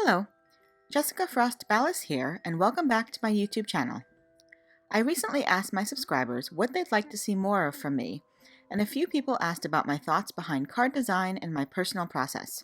Hello, Jessica Frost-Ballas here, and welcome back to my YouTube channel. I recently asked my subscribers what they'd like to see more of from me, and a few people asked about my thoughts behind card design and my personal process.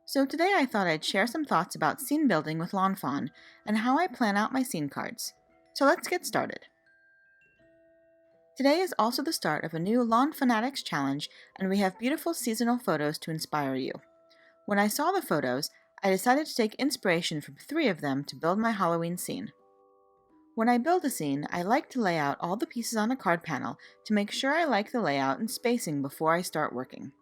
So today I thought I'd share some thoughts about scene building with Lawn Fawn and how I plan out my scene cards. So let's get started. Today is also the start of a new Lawn Fawnatics challenge, and we have beautiful seasonal photos to inspire you. When I saw the photos, I decided to take inspiration from 3 of them to build my Halloween scene. When I build a scene, I like to lay out all the pieces on a card panel to make sure I like the layout and spacing before I start working.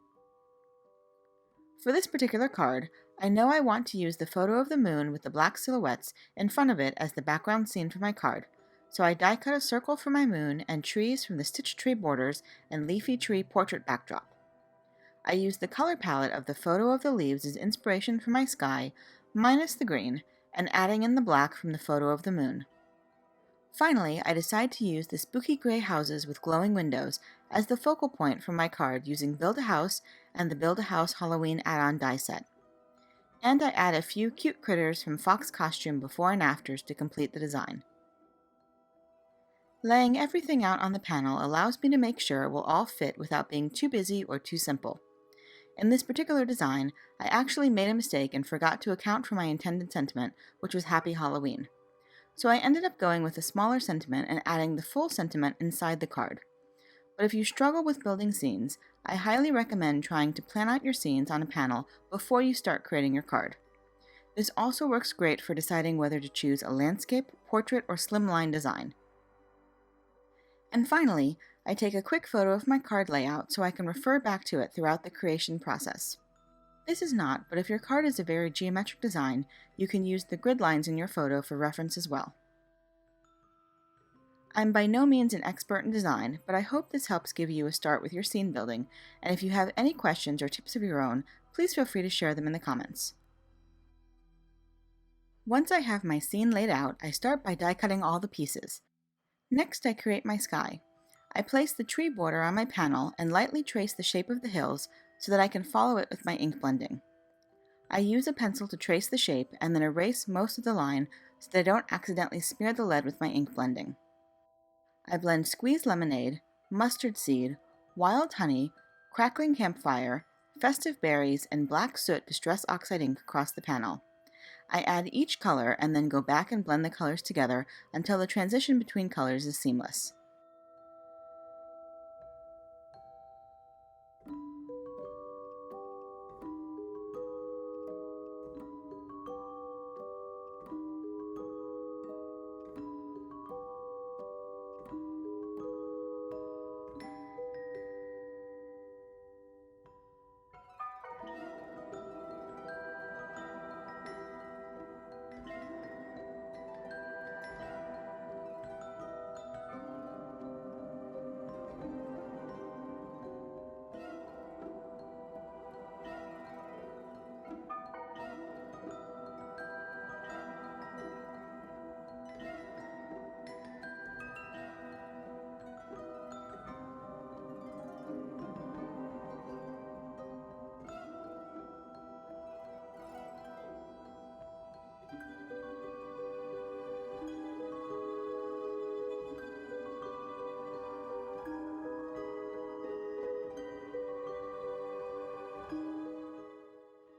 For this particular card, I know I want to use the photo of the moon with the black silhouettes in front of it as the background scene for my card, so I die cut a circle for my moon and trees from the stitched tree borders and leafy tree portrait backdrop. I used the color palette of the photo of the leaves as inspiration for my sky, minus the green, and adding in the black from the photo of the moon. Finally, I decide to use the spooky gray houses with glowing windows as the focal point for my card using Build-A-House and the Build-A-House Halloween add-on die set. And I add a few cute critters from Fox costume before and afters to complete the design. Laying everything out on the panel allows me to make sure it will all fit without being too busy or too simple. In this particular design, I actually made a mistake and forgot to account for my intended sentiment, which was Happy Halloween. So I ended up going with a smaller sentiment and adding the full sentiment inside the card. But if you struggle with building scenes, I highly recommend trying to plan out your scenes on a panel before you start creating your card. This also works great for deciding whether to choose a landscape, portrait, or slimline design. And finally, I take a quick photo of my card layout so I can refer back to it throughout the creation process. This is not, but if your card is a very geometric design, you can use the grid lines in your photo for reference as well. I'm by no means an expert in design, but I hope this helps give you a start with your scene building, and if you have any questions or tips of your own, please feel free to share them in the comments. Once I have my scene laid out, I start by die cutting all the pieces. Next, I create my sky. I place the tree border on my panel and lightly trace the shape of the hills so that I can follow it with my ink blending. I use a pencil to trace the shape and then erase most of the line so that I don't accidentally smear the lead with my ink blending. I blend squeezed lemonade, mustard seed, wild honey, crackling campfire, festive berries, and black soot distress oxide ink across the panel. I add each color and then go back and blend the colors together until the transition between colors is seamless.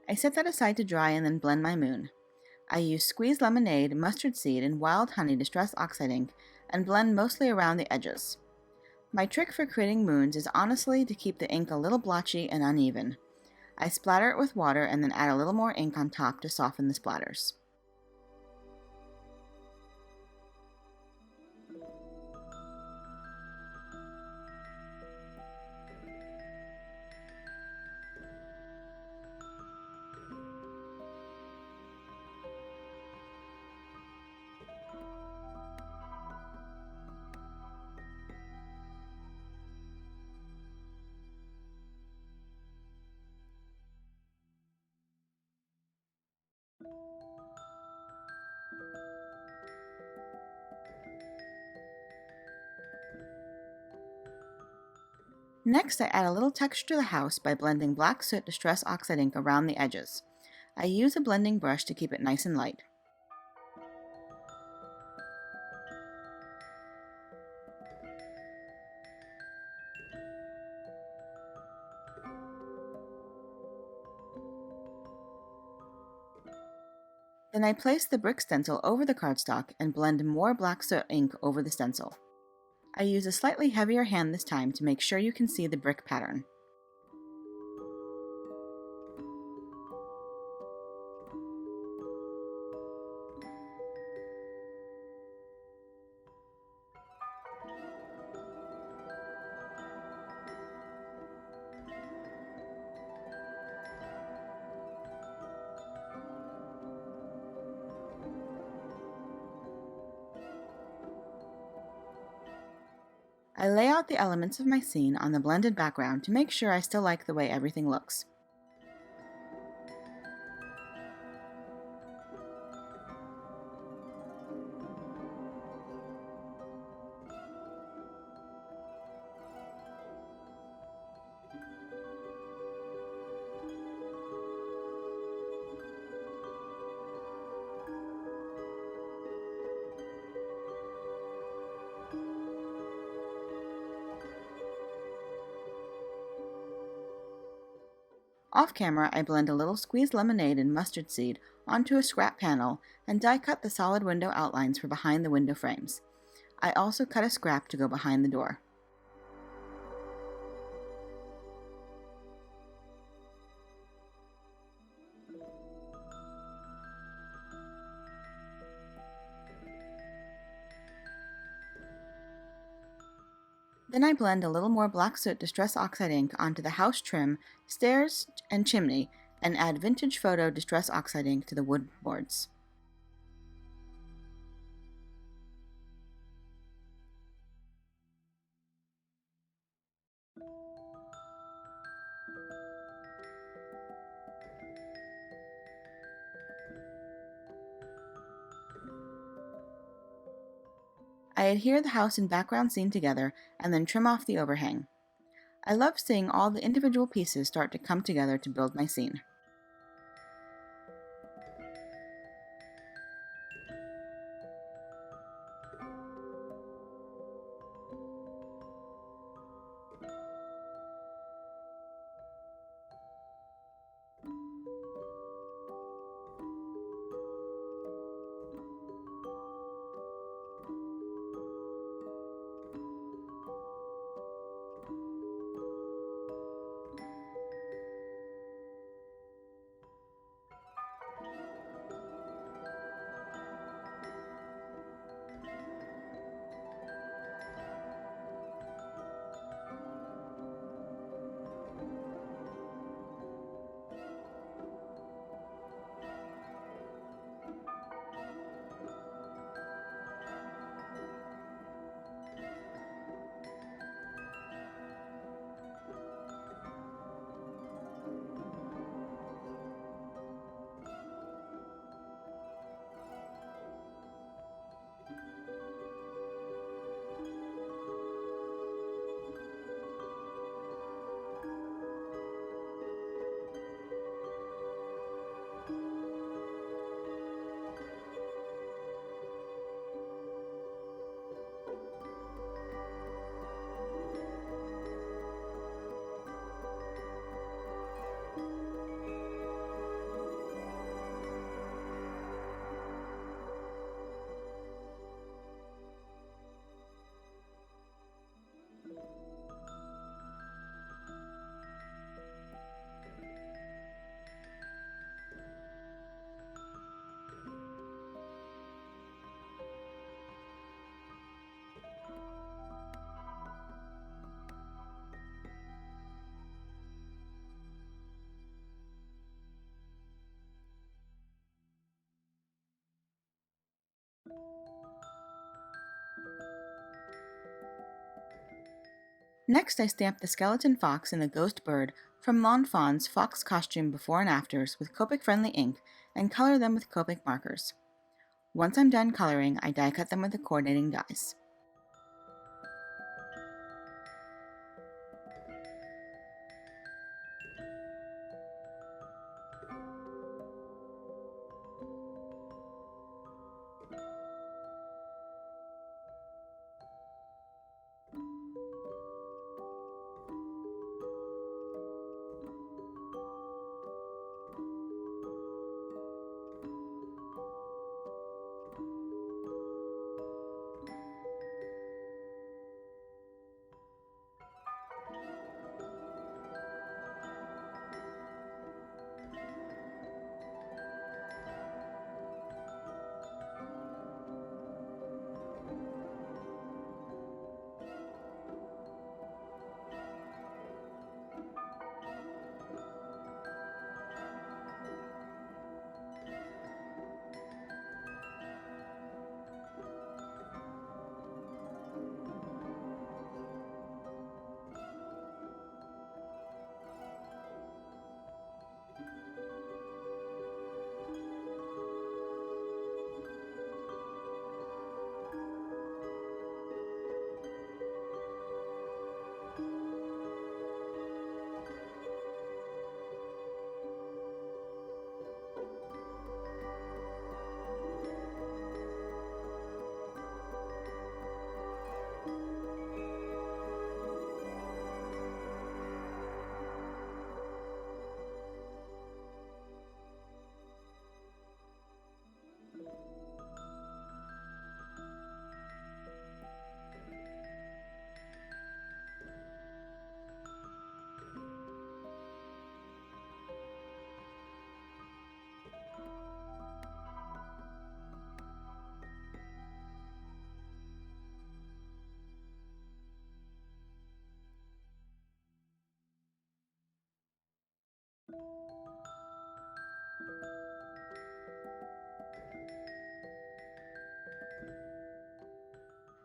I set that aside to dry and then blend my moon. I use squeezed lemonade, mustard seed, and wild honey distress oxide ink and blend mostly around the edges. My trick for creating moons is honestly to keep the ink a little blotchy and uneven. I splatter it with water and then add a little more ink on top to soften the splatters. Next, I add a little texture to the house by blending black soot distress oxide ink around the edges. I use a blending brush to keep it nice and light. Then I place the brick stencil over the cardstock and blend more black soot ink over the stencil. I use a slightly heavier hand this time to make sure you can see the brick pattern. I lay out the elements of my scene on the blended background to make sure I still like the way everything looks. Off camera, I blend a little squeezed lemonade and mustard seed onto a scrap panel and die cut the solid window outlines for behind the window frames. I also cut a scrap to go behind the door. Then I blend a little more black soot Distress Oxide ink onto the house trim, stairs, and chimney, and add Vintage Photo Distress Oxide ink to the wood boards. I adhere the house and background scene together and then trim off the overhang. I love seeing all the individual pieces start to come together to build my scene. Next, I stamp the skeleton fox and the ghost bird from Lawn Fawn's fox costume before and afters with Copic-friendly ink and color them with Copic markers. Once I'm done coloring, I die cut them with the coordinating dies.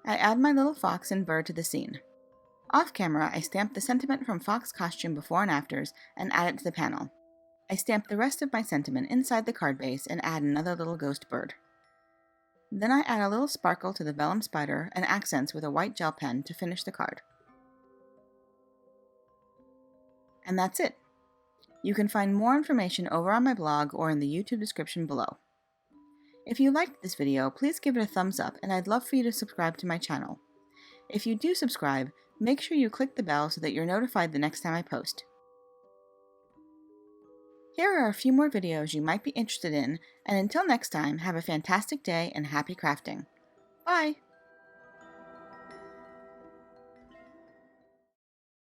I add my little fox and bird to the scene. Off camera, I stamp the sentiment from Fox costume before and afters and add it to the panel. I stamp the rest of my sentiment inside the card base and add another little ghost bird. Then I add a little sparkle to the vellum spider and accents with a white gel pen to finish the card. And that's it. You can find more information over on my blog or in the YouTube description below. If you liked this video, please give it a thumbs up, and I'd love for you to subscribe to my channel. If you do subscribe, make sure you click the bell so that you're notified the next time I post. Here are a few more videos you might be interested in, and until next time, have a fantastic day and happy crafting. Bye!